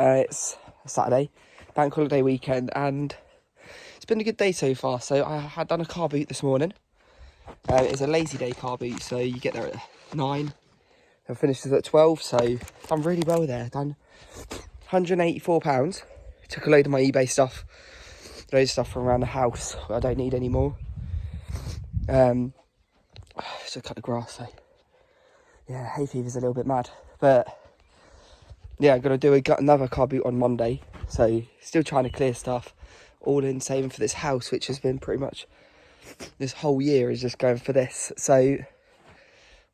It's Saturday, bank holiday weekend, and it's been a good day so far. So I had done a car boot this morning. It's a lazy day car boot, so you get there at 9 and finishes at 12. So done really well there. Done £184. Took a load of my eBay stuff, loads of stuff from around the house I don't need anymore. So cut the grass. So yeah, hay fever's a little bit mad, but yeah, I'm gonna do another car boot on Monday. So still trying to clear stuff, all in saving for this house, which has been pretty much this whole year is just going for this. So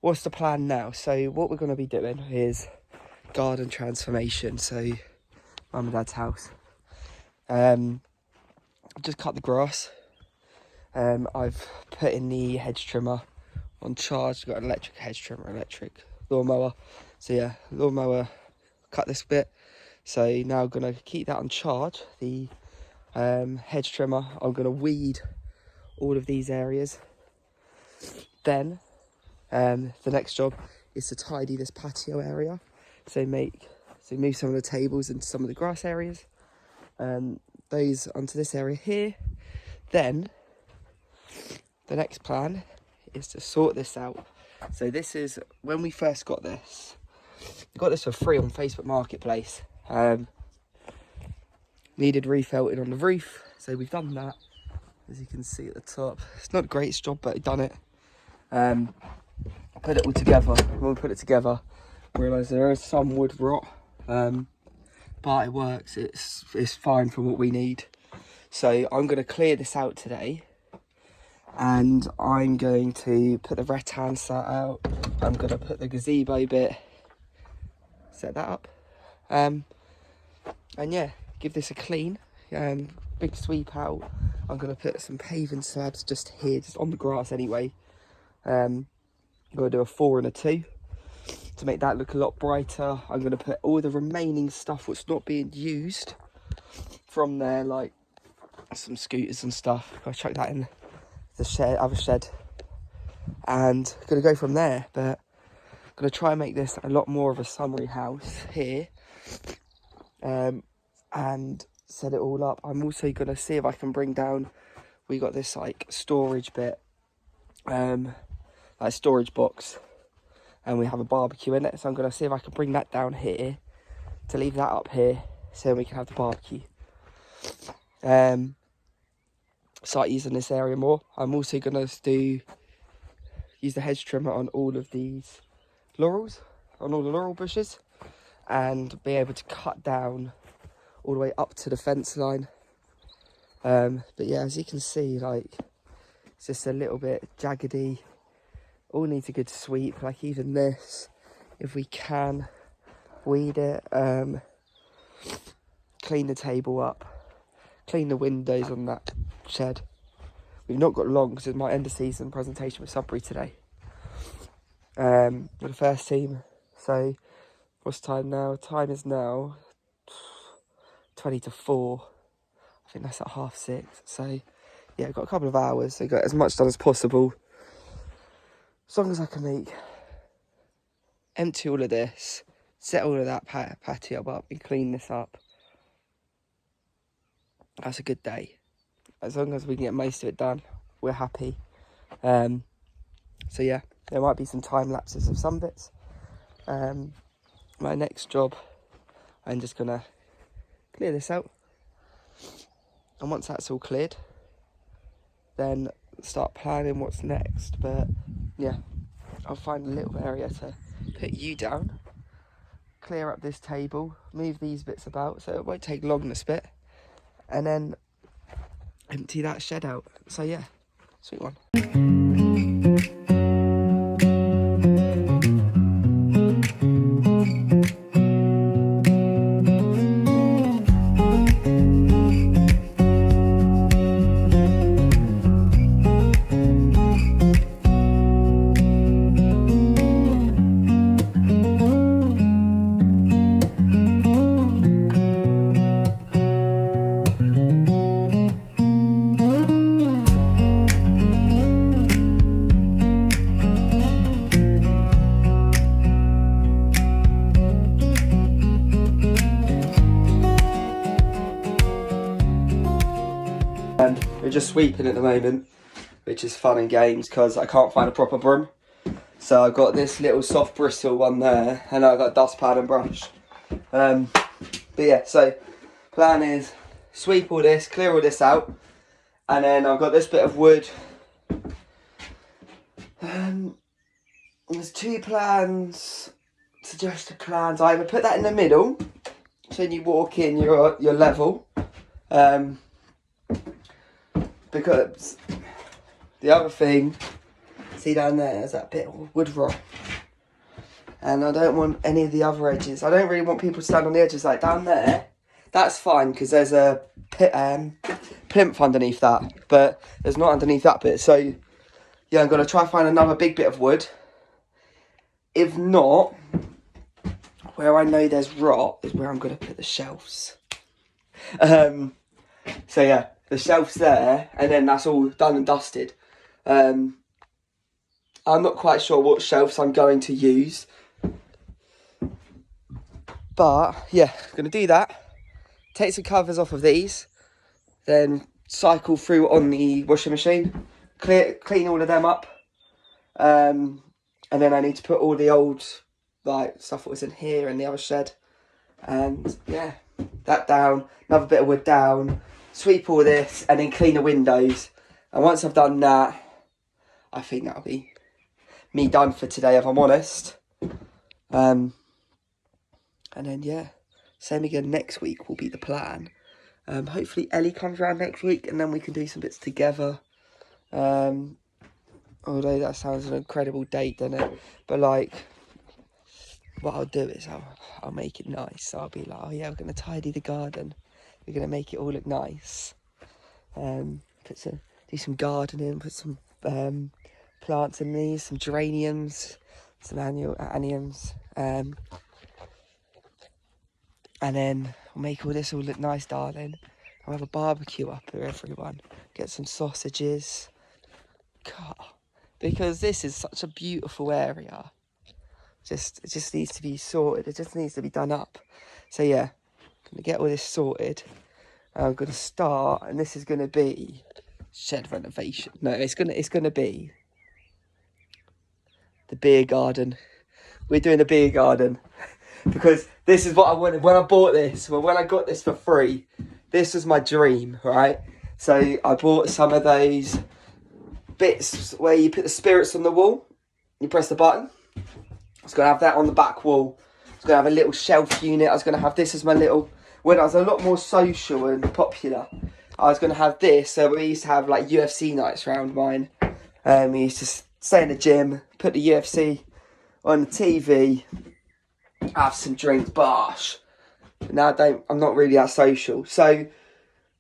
what's the plan now? So what we're gonna be doing is garden transformation. So mum and dad's house. Just cut the grass. I've put in the hedge trimmer on charge. Got an electric hedge trimmer, electric lawnmower. So yeah, lawnmower cut this bit. So now I'm gonna keep that on charge. The hedge trimmer, I'm gonna weed all of these areas. Then the next job is to tidy this patio area. So move some of the tables into some of the grass areas. Those onto this area here. Then the next plan is to sort this out. So this is when we first got this. We got this for free on Facebook Marketplace. Needed refelting on the roof, so we've done that. As you can see at the top, it's not the greatest job, but we've done it. Put it all together. When we put it together, realised there is some wood rot, but it works. It's fine for what we need. So I'm going to clear this out today, and I'm going to put the rattan set out. I'm going to put the gazebo bit, set that up, and yeah, give this a clean. Big sweep out. I'm going to put some paving slabs just here, just on the grass anyway. I'm going to do a 4 and a 2 to make that look a lot brighter. I'm going to put all the remaining stuff what's not being used from there, like some scooters and stuff. I'll chuck that in the shed, other shed, and I'm going to go from there. But I'm going to try and make this a lot more of a summery house here, and set it all up. I'm also going to see if I can bring down, we got this like storage bit, like storage box, and we have a barbecue in it, so I'm going to see if I can bring that down here to leave that up here so we can have the barbecue. Start using this area more. I'm also going to use the hedge trimmer on all of these laurels, on all the laurel bushes, and be able to cut down all the way up to the fence line. But yeah, as you can see, like, it's just a little bit jaggedy. All needs a good sweep, like even this, if we can weed it, clean the table up, clean the windows on that shed. We've not got long because it's my end of season presentation with Sudbury today, with the first team. So what's time now? Time is now 20 to 4. I think that's at 6:30. So yeah, I've got a couple of hours, so got as much done as possible. As long as I can empty all of this, set all of that patio up and clean this up, that's a good day. As long as we can get most of it done, we're happy. So yeah, there might be some time lapses of some bits. My next job, I'm just gonna clear this out, and once that's all cleared, then start planning what's next. But yeah, I'll find a little area to put you down, clear up this table, move these bits about, so it won't take long, this bit, and then empty that shed out. So yeah, sweet one. We're just sweeping at the moment, which is fun and games because I can't find a proper broom. So I've got this little soft bristle one there, and I've got a dust pad and brush. But yeah, so plan is sweep all this, clear all this out, and then I've got this bit of wood. There's two plans, suggested plans. I either put that in the middle, so when you walk in, you're level. Because the other thing, see down there, is that bit of wood rot. And I don't want any of the other edges. I don't really want people to stand on the edges like down there. That's fine, because there's a plinth underneath that, but there's not underneath that bit. So yeah, I'm going to try and find another big bit of wood. If not, where I know there's rot is where I'm going to put the shelves. So yeah, the shelves there, and then that's all done and dusted. I'm not quite sure what shelves I'm going to use. But yeah, I'm going to do that. Take some covers off of these. Then cycle through on the washing machine. Clean all of them up. And then I need to put all the old stuff that was in here in the other shed. And yeah, that down. Another bit of wood down. Sweep all this and then clean the windows. And once I've done that, I think that'll be me done for today, if I'm honest. And then yeah, same again next week will be the plan. Hopefully Ellie comes around next week and then we can do some bits together. Although that sounds an incredible date, doesn't it? But like, what I'll do is I'll make it nice. So I'll be like, oh yeah, we're gonna tidy the garden. We're gonna make it all look nice. Do some gardening, put some plants in these, some geraniums, some annuals, and then we'll make all this all look nice, darling. I'll have a barbecue up for everyone. Get some sausages. God, because this is such a beautiful area. It just needs to be sorted. It just needs to be done up. So yeah, I'm gonna get all this sorted. I'm gonna start, and this is gonna be shed renovation. No, it's gonna be the beer garden. We're doing the beer garden because this is what I wanted when I bought this. Well, when I got this for free, this was my dream, right? So I bought some of those bits where you put the spirits on the wall. You press the button. I was going to have that on the back wall. I was going to have a little shelf unit. I was going to have this as my little... When I was a lot more social and popular, I was going to have this. So we used to have like UFC nights around mine. We used to stay in the gym, put the UFC on the TV, have some drinks, bosh. But now I'm not really that social. So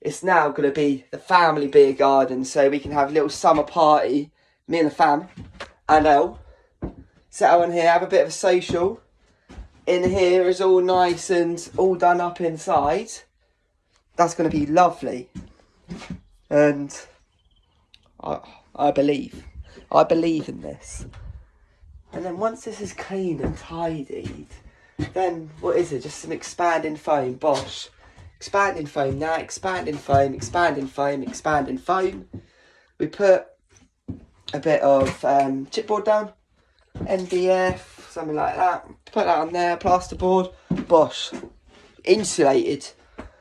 it's now going to be the family beer garden, so we can have a little summer party, me and the fam, and Elle. Sit out in here, have a bit of a social. In here is all nice and all done up inside. That's going to be lovely. And I believe in this. And then once this is cleaned and tidied, then what is it? Just some expanding foam, bosh. Expanding foam now, expanding foam, expanding foam, expanding foam. We put a bit of chipboard down, NDF, something like that. Put that on there, plasterboard, bosh. Insulated,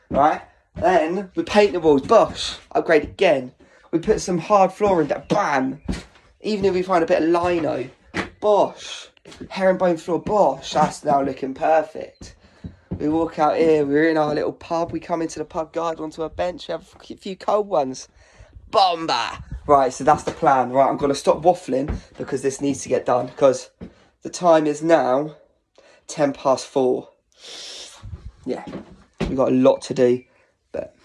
right? Then we paint the walls, bosh. Upgrade again. We put some hard flooring down, bam. Even if we find a bit of lino, bosh. Herringbone floor, bosh. That's now looking perfect. We walk out here, we're in our little pub, we come into the pub garden onto a bench, we have a few cold ones. Bomba! Right, so that's the plan. Right, I'm going to stop waffling because this needs to get done because the time is now 4:10. Yeah, we've got a lot to do, but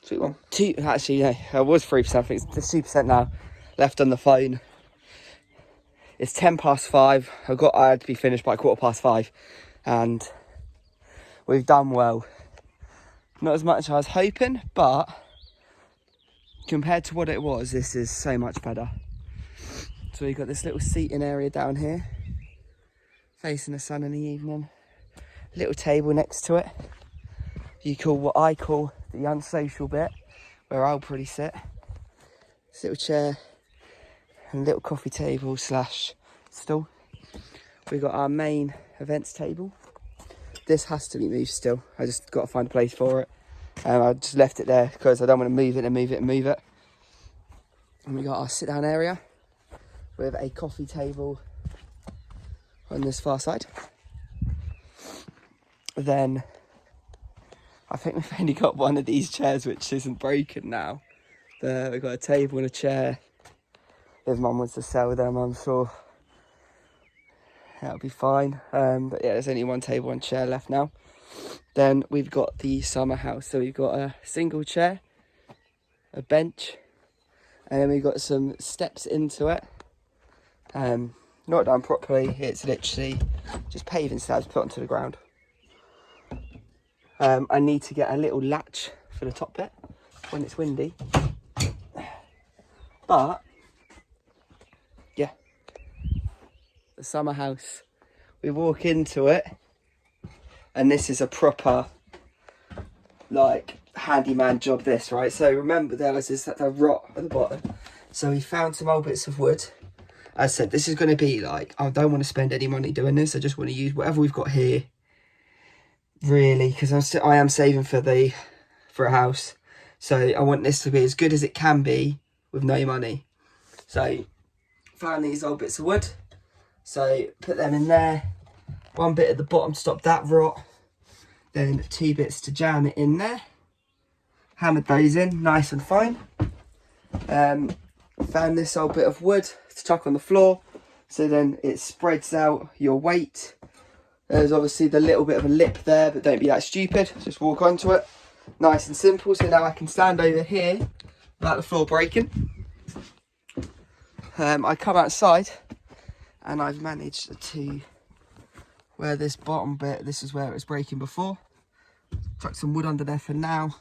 sweet one. Actually, no, I was 3%, I think it's 2% now left on the phone. It's 5:10. I had to be finished by 5:15, and we've done well. Not as much as I was hoping, but compared to what it was, this is so much better. So we've got this little seating area down here, facing the sun in the evening. Little table next to it. What I call the unsocial bit, where I'll probably sit. This little chair and little coffee table slash stool. We've got our main events table. This has to be moved still. I just got to find a place for it. I just left it there because I don't want to move it and move it and move it. And we got our sit down area with a coffee table on this far side. Then I think we've only got one of these chairs which isn't broken now. We've got a table and a chair. If Mum wants to sell them, I'm sure that'll be fine. But yeah, there's only one table and chair left now. Then we've got the summer house. So we've got a single chair, a bench, and then we've got some steps into it. Not done properly. It's literally just paving slabs put onto the ground. I need to get a little latch for the top bit when it's windy. But yeah, the summer house. We walk into it, and this is a proper like handyman job. This, right? So remember there was this that rot at the bottom. So we found some old bits of wood. As I said, this is going to be like, I don't want to spend any money doing this. I just want to use whatever we've got here. Really, because I am saving for a house. So I want this to be as good as it can be with no money. So found these old bits of wood. So put them in there. One bit at the bottom to stop that rot. Then 2 bits to jam it in there. Hammered those in, nice and fine. Found this old bit of wood to chuck on the floor. So then it spreads out your weight. There's obviously the little bit of a lip there, but don't be that stupid. Just walk onto it. Nice and simple. So now I can stand over here without the floor breaking. I come outside and I've managed to, where this bottom bit, this is where it was breaking before. Chuck some wood under there for now.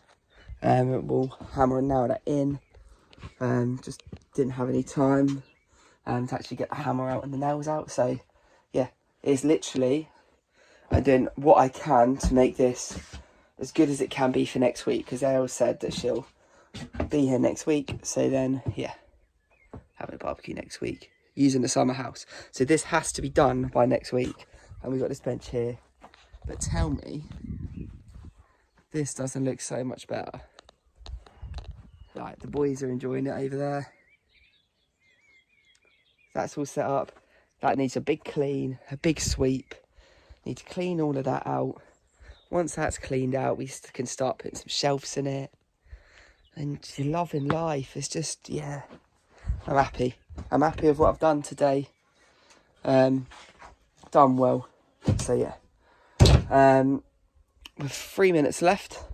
We'll hammer and nail that in. Just didn't have any time to actually get the hammer out and the nails out. So yeah, it's literally, I'm doing what I can to make this as good as it can be for next week, because Ariel said that she'll be here next week. So then, yeah, having a barbecue next week using the summer house. So this has to be done by next week. And we've got this bench here. But tell me, this doesn't look so much better. Like, the boys are enjoying it over there. That's all set up. That needs a big clean, a big sweep. Need to clean all of that out. Once that's cleaned out, we can start putting some shelves in it. And you're loving life. It's just, yeah, I'm happy. I'm happy with what I've done today. Done well. So yeah. With 3 minutes left,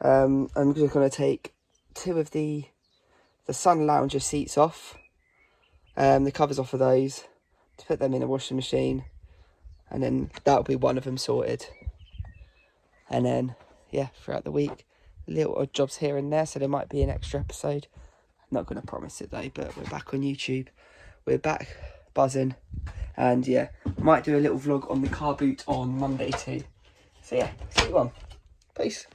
I'm just going to take 2 of the sun lounger seats off. The covers off of those, to put them in a washing machine. And then that'll be one of them sorted. And then, yeah, throughout the week, little odd jobs here and there, so there might be an extra episode. I'm not going to promise it though, but we're back on YouTube. We're back buzzing. And yeah, might do a little vlog on the car boot on Monday too. So yeah, see you on. Peace.